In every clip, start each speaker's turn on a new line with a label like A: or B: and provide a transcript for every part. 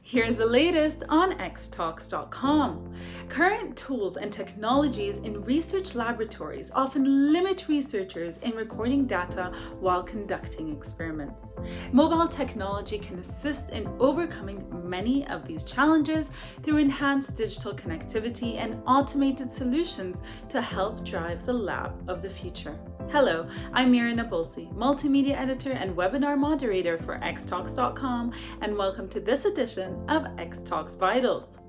A: Here's the latest on Xtalks.com. Current tools and technologies in research laboratories often limit researchers in recording data while conducting experiments. Mobile technology can assist in overcoming many of these challenges through enhanced digital connectivity and automated solutions to help drive the lab of the future. Hello, I'm Mira Napolsi, Multimedia Editor and Webinar Moderator for Xtalks.com, and welcome to this edition of Xtalks Vitals.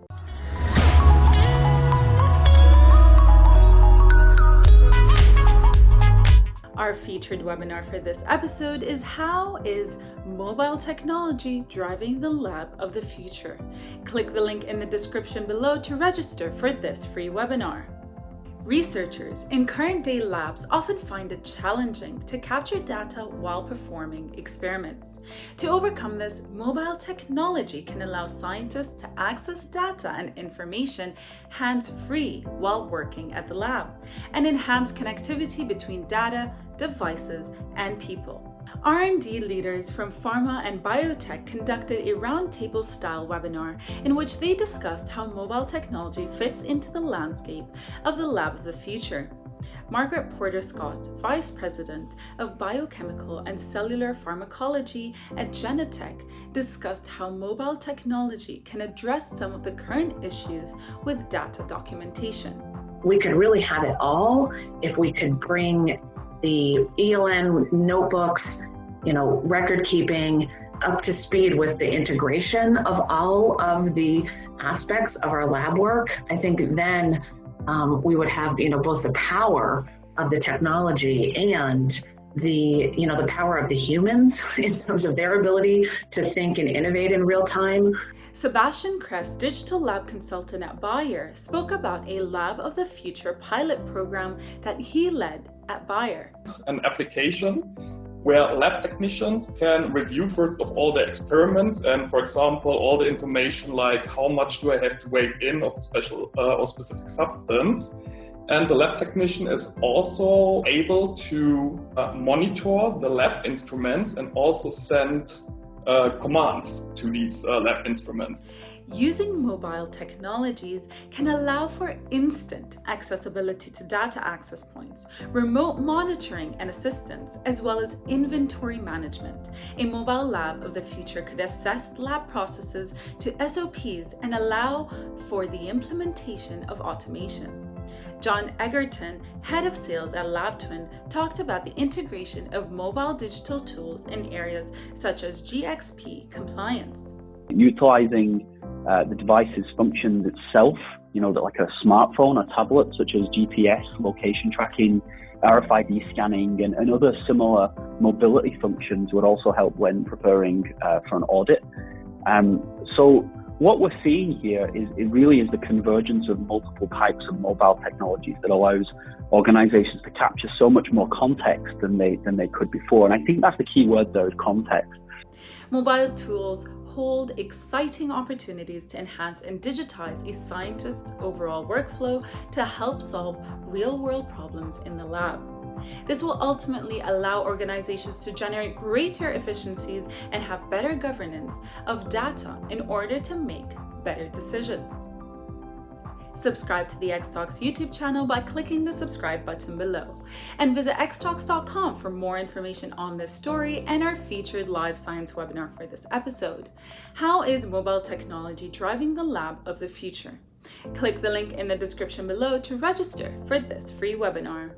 A: Our featured webinar for this episode is How is Mobile Technology Driving the Lab of the Future? Click the link in the description below to register for this free webinar. Researchers in current-day labs often find it challenging to capture data while performing experiments. To overcome this, mobile technology can allow scientists to access data and information hands-free while working at the lab, and enhance connectivity between data, devices, and people. R&D leaders from pharma and biotech conducted a roundtable-style webinar in which they discussed how mobile technology fits into the landscape of the lab of the future. Margaret Porter Scott, Vice President of Biochemical and Cellular Pharmacology at Genentech, discussed how mobile technology can address some of the current issues with data documentation.
B: We could really have it all if we could bring the ELN notebooks, record keeping up to speed with the integration of all of the aspects of our lab work. I think then we would have, both the power of the technology and the power of the humans in terms of their ability to think and innovate in real time.
A: Sebastian Kress, digital lab consultant at Bayer, spoke about a Lab of the Future pilot program that he led at Bayer.
C: An application where lab technicians can review first of all their experiments and, for example, all the information like how much do I have to weigh in of a special or specific substance. And the lab technician is also able to monitor the lab instruments and also send commands to these lab instruments.
A: Using mobile technologies can allow for instant accessibility to data access points, remote monitoring and assistance, as well as inventory management. A mobile lab of the future could assess lab processes to SOPs and allow for the implementation of automation. John Egerton, head of sales at LabTwin, talked about the integration of mobile digital tools in areas such as GXP compliance.
D: Utilizing the device's functions itself, like a smartphone or tablet, such as GPS, location tracking, RFID scanning, and other similar mobility functions would also help when preparing for an audit. So what we're seeing here is the convergence of multiple types of mobile technologies that allows organizations to capture so much more context than they could before. And I think that's the key word there, is context.
A: Mobile tools hold exciting opportunities to enhance and digitize a scientist's overall workflow to help solve real-world problems in the lab. This will ultimately allow organizations to generate greater efficiencies and have better governance of data in order to make better decisions. Subscribe to the Xtalks YouTube channel by clicking the subscribe button below, and visit xtalks.com for more information on this story and our featured live science webinar for this episode. How is mobile technology driving the lab of the future? Click the link in the description below to register for this free webinar.